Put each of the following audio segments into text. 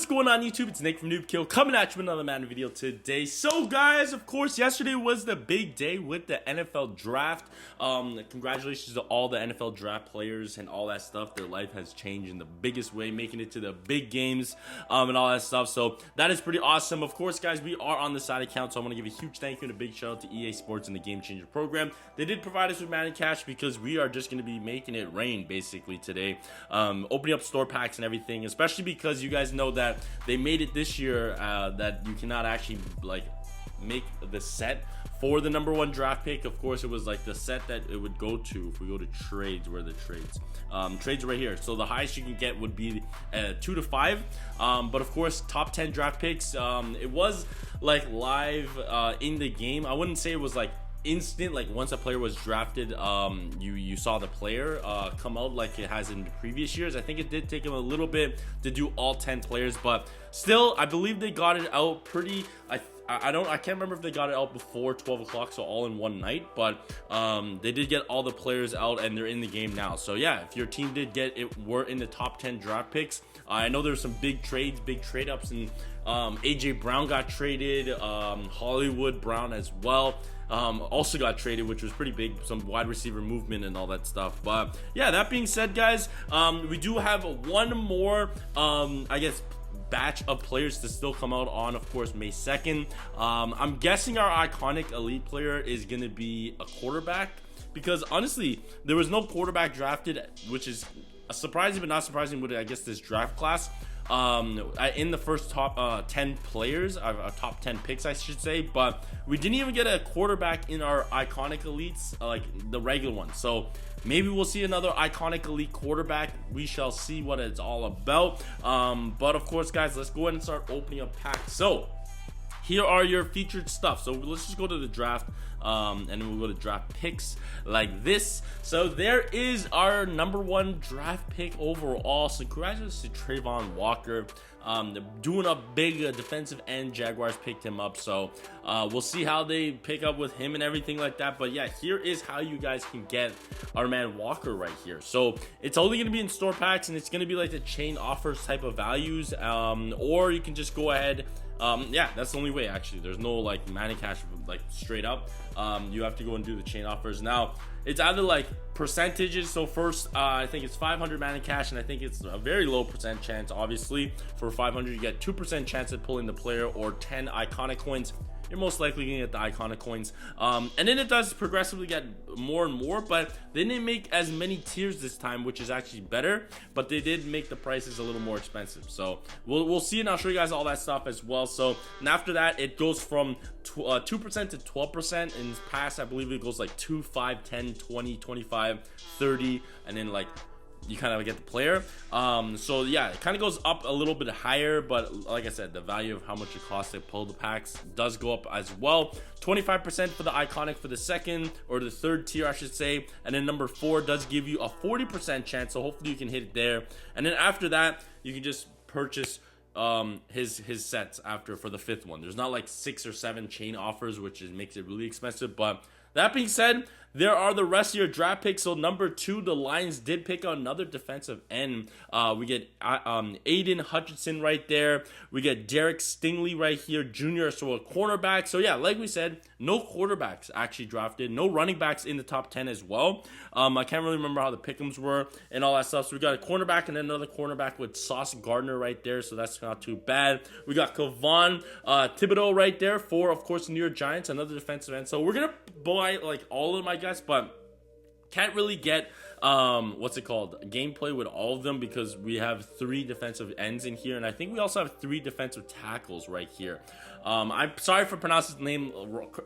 What's going on YouTube? It's Nick from NoobKill coming at you with another Madden video today. So guys, of course, yesterday was the big day with the NFL draft. Congratulations to all the NFL draft players and all that stuff. Their life has changed in the biggest way, making it to the big games and all that stuff. So that is pretty awesome. Of course, guys, we are on the side account, so I want to give a huge thank you and a big shout out to EA Sports and the GameChanger program. They did provide us with Madden Cash because we are just going to be making it rain basically today. Opening up store packs and everything, especially because you guys know that they made it this year that you cannot actually like make the set for the #1 draft pick. Of course, it was like the set that it would go to. If we go to trades, where are the trades? Trades right here. So the highest you can get would be 2 to 5. But of course, top 10 draft picks. It was like live in the game. I wouldn't say it was like instant, like once a player was drafted, you saw the player come out like it has in the previous years. I think it did take him a little bit to do all 10 players, but still, I believe they got it out pretty. I can't remember if they got it out before 12 o'clock, so all in one night, but they did get all the players out and they're in the game now. So yeah, if your team did get it, were in the top 10 draft picks. I know there's some big trades, big trade ups, and AJ Brown got traded, Hollywood Brown as well also got traded, which was pretty big, some wide receiver movement and all that stuff. But yeah, that being said, guys, we do have one more I guess batch of players to still come out on, of course, May 2nd. I'm guessing our iconic elite player is going to be a quarterback, because honestly, there was no quarterback drafted, which is surprising but not surprising with, I guess, this draft class. In the first top 10 players, top 10 picks, I should say, but we didn't even get a quarterback in our iconic elites, like the regular one. So maybe we'll see another iconic elite quarterback. We shall see what it's all about. But of course, guys, let's go ahead and start opening up packs. So here are your featured stuff. So let's just go to the draft, and then we'll go to draft picks like this. So there is our #1 draft pick overall. So congratulations to Trayvon Walker, doing a big defensive end. Jaguars picked him up, so we'll see how they pick up with him and everything like that. But yeah, here is how you guys can get our man Walker right here. So it's only going to be in store packs, and it's going to be like the chain offers type of values, or you can just go ahead. Yeah, that's the only way, actually. There's no like Madden Cash like straight up. You have to go and do the chain offers. Now it's either like percentages. So first, I think it's 500 Madden Cash, and I think it's a very low percent chance. Obviously, for 500 you get 2% chance at pulling the player, or 10 iconic coins. You're most likely gonna get the iconic coins, and then it does progressively get more and more, but they didn't make as many tiers this time, which is actually better, but they did make the prices a little more expensive. So we'll see, and I'll show you guys all that stuff as well. So, and after that, it goes from 2% to 12%. In the past, I believe it goes like 2, 5, 10, 20, 25, 30, and then like you kind of get the player. So yeah, it kind of goes up a little bit higher, but like I said, the value of how much it costs to pull the packs does go up as well. 25% for the iconic for the second or the third tier, I should say, and then #4 does give you a 40% chance, so hopefully you can hit it there. And then after that, you can just purchase his sets after for the 5th one. There's not like 6 or 7 chain offers, which makes it really expensive. But that being said, there are the rest of your draft picks. So #2, the Lions did pick out another defensive end. We get Aiden Hutchinson right there. We get Derek Stingley right here, Jr., so a cornerback. So yeah, like we said, no quarterbacks actually drafted. No running backs in the top 10 as well. I can't really remember how the pick'ems were and all that stuff. So we got a cornerback and then another cornerback with Sauce Gardner right there. So that's not too bad. We got Kayvon Thibodeau right there for, of course, the New York Giants, another defensive end. So we're going to buy like all of my guys, but can't really get what's it called, gameplay with all of them, because we have 3 defensive ends in here, and I think we also have 3 defensive tackles right here. I'm sorry for pronouncing his name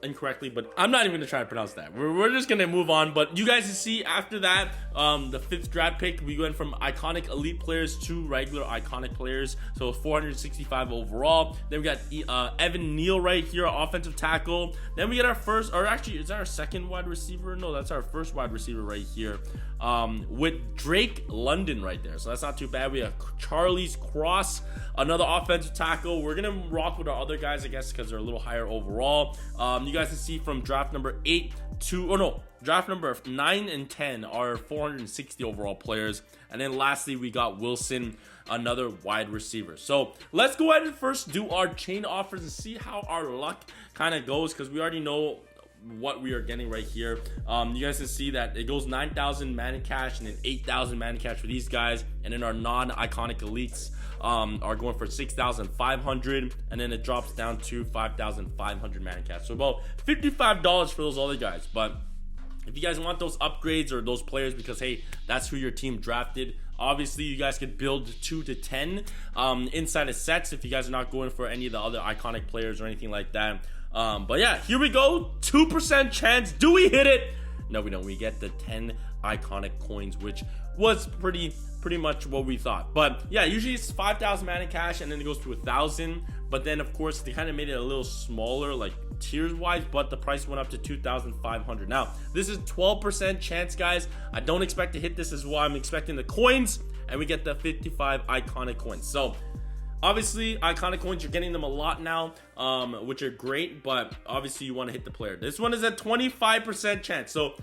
incorrectly, but I'm not even gonna try to pronounce that. We're just gonna move on. But you guys can see after that, the 5th draft pick, we went from iconic elite players to regular iconic players, so 465 overall. Then we got Evan Neal right here, offensive tackle. Then we get our first, or actually is that our second wide receiver? No, that's our first wide receiver right here. with Drake London right there. So that's not too bad. We have Charlie's Cross, another offensive tackle. We're going to rock with our other guys, I guess, because they're a little higher overall. You guys can see from draft number 8 to, draft number 9 and 10 are 460 overall players. And then lastly, we got Wilson, another wide receiver. So let's go ahead and first do our chain offers and see how our luck kind of goes, because we already know what we are getting right here. You guys can see that it goes 9,000 Madden cash and then 8,000 Madden cash for these guys, and then our non-iconic elites are going for 6,500, and then it drops down to 5,500 Madden cash. So about $55 for those other guys. But if you guys want those upgrades or those players, because hey, that's who your team drafted, obviously you guys could build 2 to 10 inside of sets if you guys are not going for any of the other iconic players or anything like that. But yeah, here we go. 2% chance. Do we hit it? No, we don't. We get the 10 iconic coins, which was pretty much what we thought. But yeah, usually it's 5,000 Madden cash and then it goes to 1,000. But then of course they kind of made it a little smaller, like tiers wise, but the price went up to 2,500. Now this is 12% chance, guys. I don't expect to hit this as well. I'm expecting the coins, and we get the 55 iconic coins. So obviously, iconic coins, you're getting them a lot now, which are great, but obviously you want to hit the player. This one is a 25% chance. So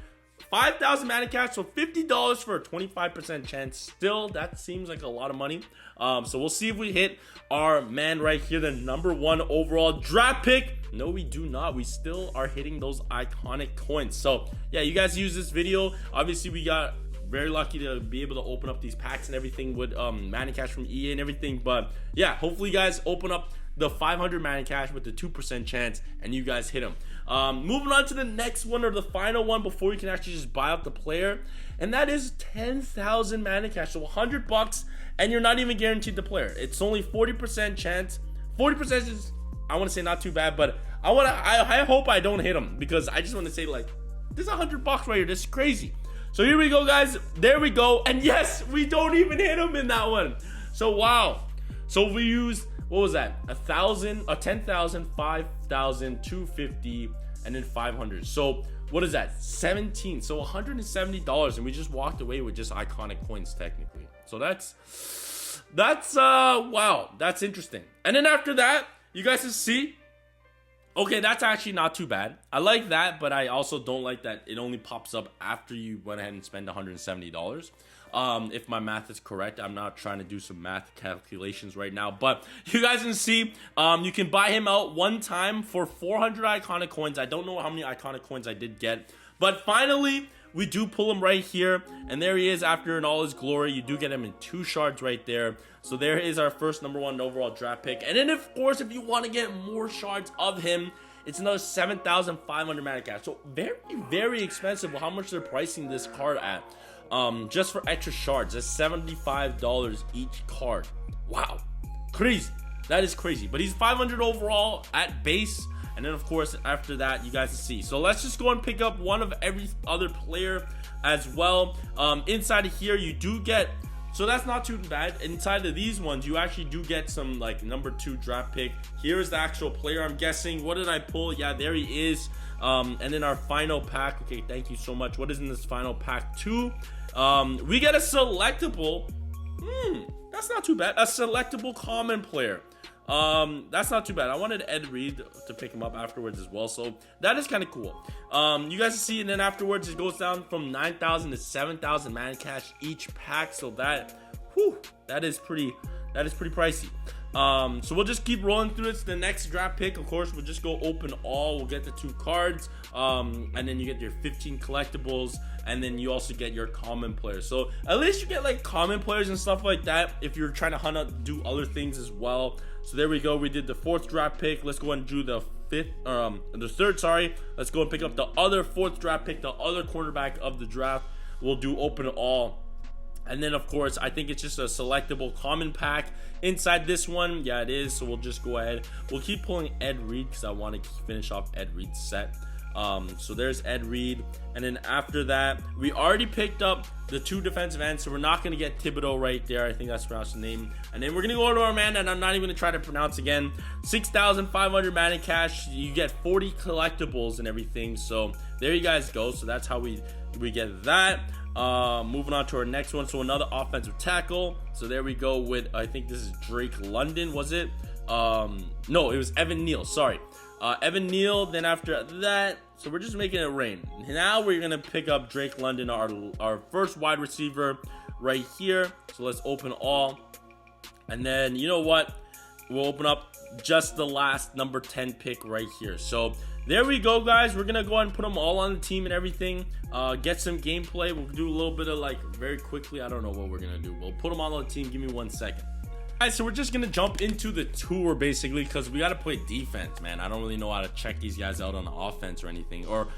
5,000 Madden cash, so $50 for a 25% chance. Still, that seems like a lot of money. So we'll see if we hit our man right here, the number 1 overall draft pick. No, we do not. We still are hitting those iconic coins. So yeah, you guys use this video. Obviously, we got very lucky to be able to open up these packs and everything with Madden cash from EA and everything. But yeah, hopefully you guys open up the 500 Madden cash with the 2% chance and you guys hit them. Moving on to the next one, or the final one before you can actually just buy out the player, and that is 10,000 Madden cash. So $100, and you're not even guaranteed the player. It's only 40% chance. 40% is, I want to say, not too bad, but I hope I don't hit them, because I just want to say, like, this is $100 right here. This is crazy. So here we go, guys. There we go. And yes, we don't even hit him in that one. So wow. So we used, what was that? 1,000, 10,000, 5,000, 250, and then 500. So what is that? 17. So $170, and we just walked away with just iconic coins technically. So that's wow. That's interesting. And then after that, you guys can see, okay, that's actually not too bad. I like that, but I also don't like that it only pops up after you went ahead and spend $170. If my math is correct, I'm not trying to do some math calculations right now, but you guys can see, you can buy him out one time for 400 iconic coins. I don't know how many iconic coins I did get, but finally, we do pull him right here, and there he is after in all his glory. You do get him in 2 shards right there. So there is our first number 1 overall draft pick. And then, of course, if you want to get more shards of him, it's another 7,500 Madden cash. So very, very expensive. How much they're pricing this card at? Just for extra shards, that's $75 each card. Wow, crazy. That is crazy. But he's 500 overall at base. And then, of course, after that, you guys can see. So let's just go and pick up one of every other player as well. Inside of here, you do get, so that's not too bad. Inside of these ones, you actually do get some, like, number 2 draft pick. Here's the actual player, I'm guessing. What did I pull? Yeah, there he is. And then our final pack. Okay, thank you so much. What is in this final pack 2? We get a selectable. That's not too bad. A selectable common player. That's not too bad. I wanted Ed Reed to pick him up afterwards as well, so that is kind of cool. You guys see, and then afterwards it goes down from 9,000 to 7,000 Madden cash each pack, so that is pretty pricey. So we'll just keep rolling through it to the next draft pick. Of course, we'll just go open all. We'll get the 2 cards, and then you get your 15 collectibles, and then you also get your common players. So at least you get like common players and stuff like that if you're trying to hunt out, do other things as well. So there we go. We did the 4th draft pick. Let's go and do the 3rd. Sorry. Let's go and pick up the other 4th draft pick, the other cornerback of the draft. We'll do open all. And then, of course, I think it's just a selectable common pack inside this one. Yeah, it is. So we'll just go ahead. We'll keep pulling Ed Reed because I want to finish off Ed Reed's set. So there's Ed Reed. And then after that, we already picked up the 2 defensive ends. So we're not going to get Thibodeau right there. I think that's pronounced the name. And then we're going to go to our man that I'm not even going to try to pronounce again. 6,500 Madden cash. You get 40 collectibles and everything. So there you guys go. So that's how we get that. Moving on to our next one. So another offensive tackle. So there we go with, I think this is Drake London, was it? No, it was Evan Neal. Sorry. Evan Neal. Then after that, so we're just making it rain. Now we're going to pick up Drake London, our first wide receiver right here. So let's open all. And then, you know what? We'll open up just the last number 10 pick right here. So there we go, guys. We're gonna go ahead and put them all on the team and everything. Get some gameplay. We'll do a little bit of like very quickly. I don't know what we're gonna do. We'll put them all on the team. Give me 1 second. All right, so we're just gonna jump into the tour basically because we gotta play defense, man. I don't really know how to check these guys out on the offense or anything, or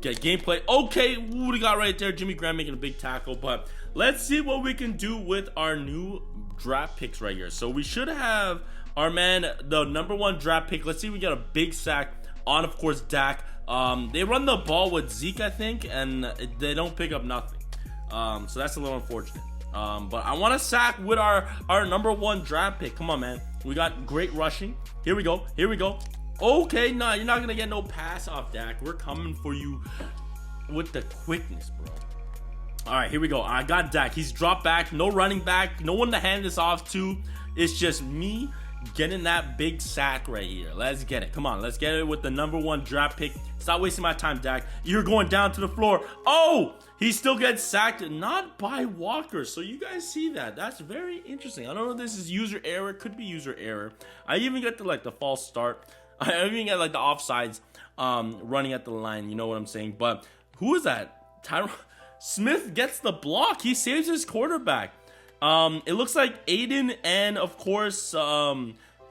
get gameplay. Okay, what we got right there? Jimmy Graham making a big tackle, but let's see what we can do with our new draft picks right here. So we should have our man, the number 1 draft pick. Let's see if we get a big sack on, of course, Dak. They run the ball with Zeke, I think, and they don't pick up nothing. So that's a little unfortunate. But I want to sack with our number 1 draft pick. Come on, man. We got great rushing. Here we go. Here we go. Okay, nah, you're not going to get no pass off, Dak. We're coming for you with the quickness, bro. All right, here we go. I got Dak. He's dropped back. No running back. No one to hand this off to. It's just me getting that big sack right here. Let's get it. Come on, let's get it with the number 1 draft pick. Stop wasting my time, Dak. You're going down to the floor. Oh, he still gets sacked, not by Walker. So you guys see that? That's very interesting. I don't know if this is user error. It could be user error. I even get the false start. I even get the offsides running at the line. You know what I'm saying? But who is that? Tyron Smith gets the block. He saves his quarterback. It looks like Aiden and, of course,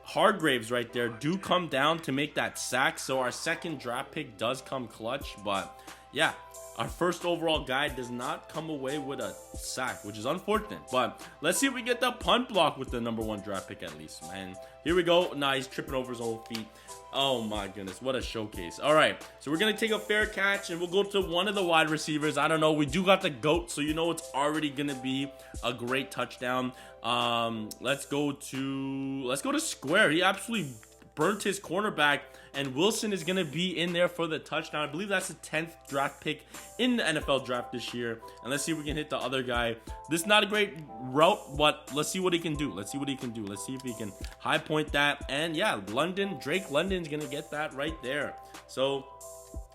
Hargraves right there do come down to make that sack. So our second draft pick does come clutch. But, yeah, our first overall guy does not come away with a sack, which is unfortunate. But let's see if we get the punt block with the number 1 draft pick at least, man. Here we go. Nah, he's tripping over his own feet. Oh, my goodness. What a showcase. All right. So we're going to take a fair catch, and we'll go to one of the wide receivers. I don't know. We do got the GOAT, so you know it's already going to be a great touchdown. Let's go to Square. He absolutely burnt his cornerback, and Wilson is going to be in there for the touchdown. I believe that's the 10th draft pick in the NFL draft this year. And let's see if we can hit the other guy. This is not a great route, but let's see what he can do. Let's see what he can do. Let's see if he can high point that. And yeah, Drake London's going to get that right there. So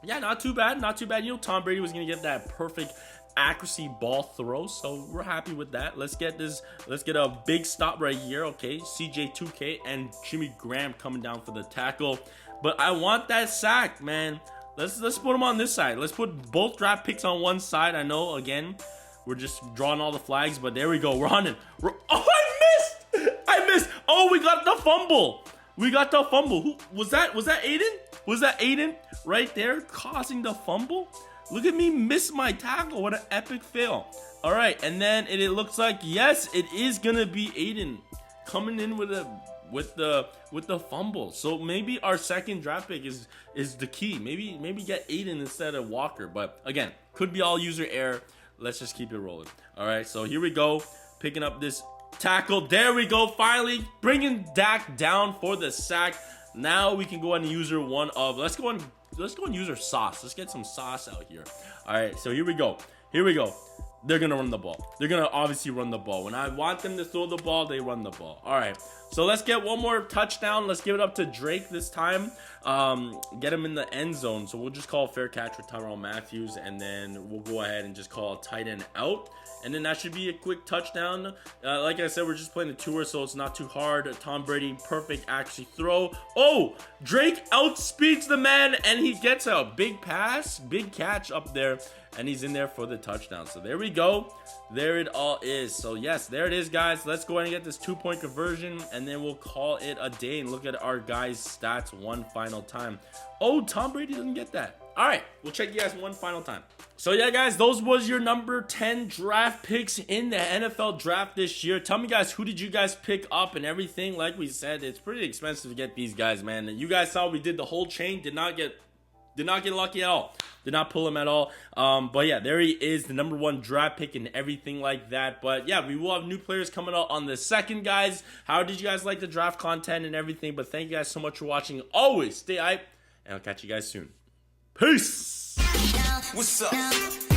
yeah, not too bad. Not too bad. You know, Tom Brady was going to get that perfect accuracy ball throw, so we're happy with that. Let's get a big stop right here. Okay, CJ2K and Jimmy Graham coming down for the tackle, but I want that sack, man. Let's put them on this side. Let's put both draft picks on one side. I know, again, we're just drawing all the flags, but there we go. We're on it. Oh, I missed. Oh, we got the fumble. Who was that? Was that Aiden? Was that Aiden right there causing the fumble? Look at me miss my tackle. What an epic fail. All right, and then it looks like, yes, it is gonna be Aiden coming in with the fumble. So maybe our second draft pick is the key. Maybe get Aiden instead of Walker. But again, could be all user error. Let's just keep it rolling. All right, so here we go, picking up this tackle. There we go, finally bringing Dak down for the sack. Now we can go ahead and use one of. Let's go and use our sauce. Let's get some sauce out here. All right, so here we go. They're going to run the ball. They're going to obviously run the ball. When I want them to throw the ball, they run the ball. All right, so let's get one more touchdown. Let's give it up to Drake this time. Get him in the end zone. So we'll just call a fair catch with Tyrell Matthews, and then we'll go ahead and just call a tight end out. And then that should be a quick touchdown. Like I said, we're just playing the tour, so it's not too hard. Tom Brady, perfect accuracy throw. Oh, Drake outspeeds the man, and he gets a big pass, big catch up there, and he's in there for the touchdown. So there we go. There it all is. So yes, there it is, guys. Let's go ahead and get this 2-point conversion, and then we'll call it a day and look at our guys' stats one final time. Oh, Tom Brady doesn't get that. All right, we'll check you guys one final time. So yeah, guys, those was your number 10 draft picks in the NFL draft this year. Tell me, guys, who did you guys pick up and everything? Like we said, it's pretty expensive to get these guys, man. And you guys saw we did the whole chain. Did not get lucky at all. Did not pull him at all. But yeah, there he is, the number 1 draft pick and everything like that. But yeah, we will have new players coming out on the second, guys. How did you guys like the draft content and everything? But thank you guys so much for watching. Always stay hype, and I'll catch you guys soon. Peace. What's up?